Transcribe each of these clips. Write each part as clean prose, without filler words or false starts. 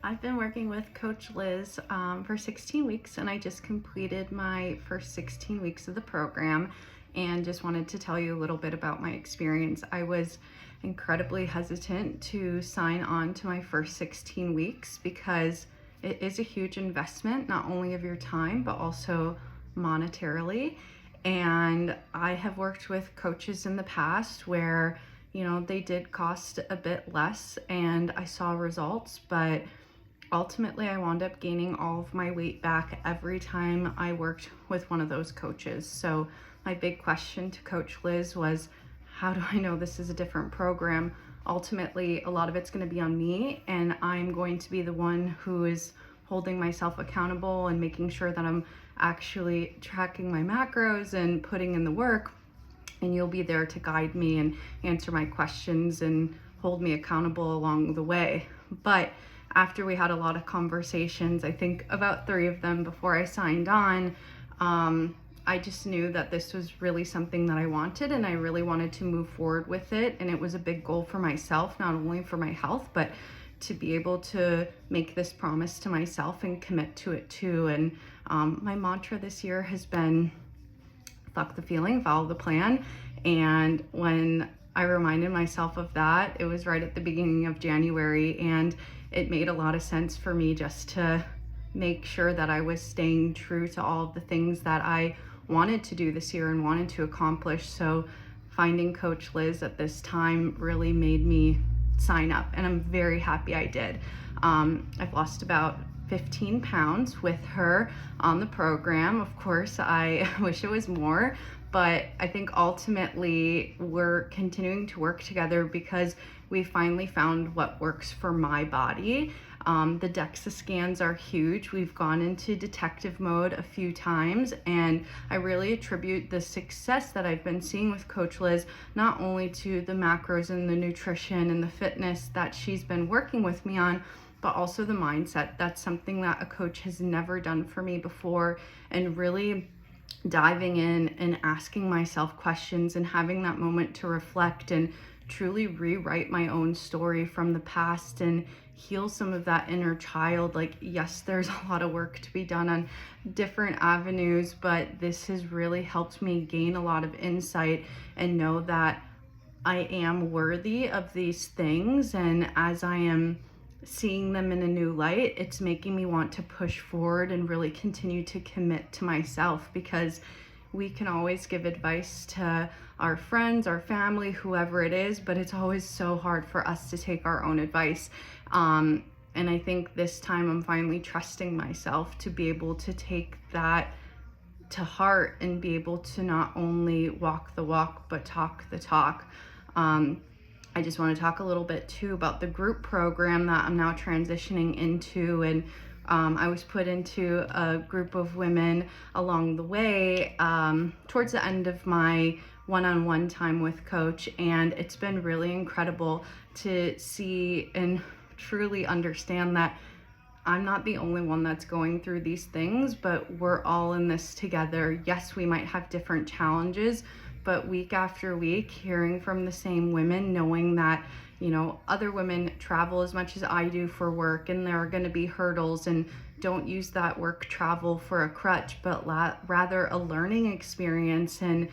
I've been working with Coach Liz for 16 weeks, and I just completed my first 16 weeks of the program, and just wanted to tell you a little bit about my experience. I was incredibly hesitant to sign on to my first 16 weeks because it is a huge investment, not only of your time, but also monetarily. And I have worked with coaches in the past where, they did cost a bit less and I saw results, but ultimately I wound up gaining all of my weight back every time I worked with one of those coaches. So my big question to Coach Liz was, how do I know this is a different program? Ultimately, a lot of it's going to be on me, and I'm going to be the one who is holding myself accountable and making sure that I'm actually tracking my macros and putting in the work. And you'll be there to guide me and answer my questions and hold me accountable along the way. But after we had a lot of conversations, I think about 3 of them before I signed on, I just knew that this was really something that I wanted, and I really wanted to move forward with it. And it was a big goal for myself, not only for my health, but to be able to make this promise to myself and commit to it too. And my mantra this year has been, fuck the feeling, follow the plan. And when I reminded myself of that, it was right at the beginning of January, and it made a lot of sense for me just to make sure that I was staying true to all of the things that I wanted to do this year and wanted to accomplish. So finding Coach Liz at this time really made me sign up, and I'm very happy I did. I've lost about 15 pounds with her on the program. Of course, I wish it was more, but I think ultimately we're continuing to work together because we finally found what works for my body. The DEXA scans are huge. We've gone into detective mode a few times, and I really attribute the success that I've been seeing with Coach Liz not only to the macros and the nutrition and the fitness that she's been working with me on, but also the mindset. That's something that a coach has never done for me before, and really diving in and asking myself questions and having that moment to reflect and truly rewrite my own story from the past and heal some of that inner child. Like, yes, there's a lot of work to be done on different avenues, but this has really helped me gain a lot of insight and know that I am worthy of these things. And as I am seeing them in a new light, it's making me want to push forward and really continue to commit to myself, because we can always give advice to our friends, our family, whoever it is, but it's always so hard for us to take our own advice. And I think this time I'm finally trusting myself to be able to take that to heart and be able to not only walk the walk, but talk the talk. I just want to talk a little bit too about the group program that I'm now transitioning into. And I was put into a group of women along the way towards the end of my one-on-one time with Coach, and it's been really incredible to see and truly understand that I'm not the only one that's going through these things, but we're all in this together. Yes, we might have different challenges, but week after week, hearing from the same women, knowing that, other women travel as much as I do for work, and there are going to be hurdles, and don't use that work travel for a crutch, but rather a learning experience, and,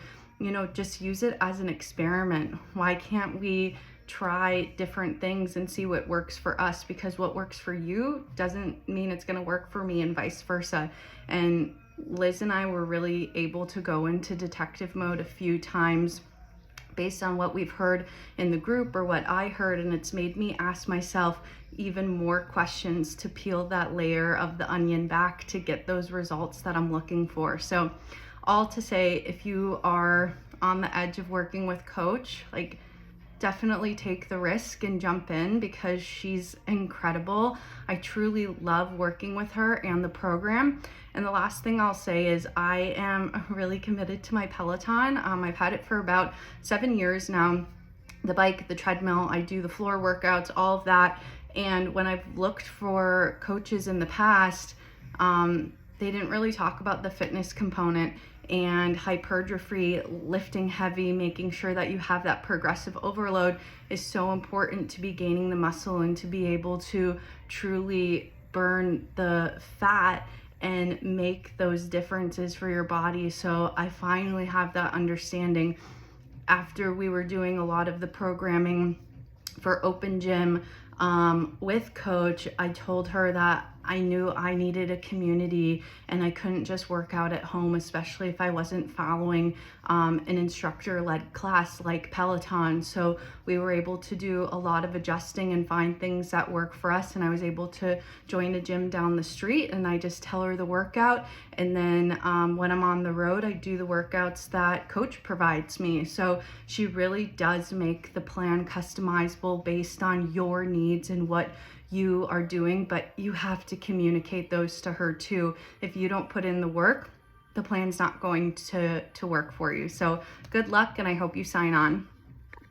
just use it as an experiment. Why can't we try different things and see what works for us? Because what works for you doesn't mean it's going to work for me, and vice versa. And Liz and I were really able to go into detective mode a few times based on what we've heard in the group or what I heard, and it's made me ask myself even more questions to peel that layer of the onion back to get those results that I'm looking for. So all to say, if you are on the edge of working with Coach, definitely take the risk and jump in, because she's incredible. I truly love working with her and the program. And the last thing I'll say is I am really committed to my Peloton. I've had it for about 7 years now. The bike, the treadmill, I do the floor workouts, all of that. And when I've looked for coaches in the past, they didn't really talk about the fitness component. and hypertrophy, lifting heavy, making sure that you have that progressive overload is so important to be gaining the muscle and to be able to truly burn the fat and make those differences for your body. So I finally have that understanding after we were doing a lot of the programming for open gym with coach. I told her that I knew I needed a community and I couldn't just work out at home, especially if I wasn't following an instructor-led class like Peloton. So we were able to do a lot of adjusting and find things that work for us. And I was able to join a gym down the street, and I just tell her the workout. And then when I'm on the road, I do the workouts that coach provides me. So she really does make the plan customizable based on your needs and what you are doing, but you have to communicate those to her too. If you don't put in the work, the plan's not going to work for you. So good luck, and I hope you sign on.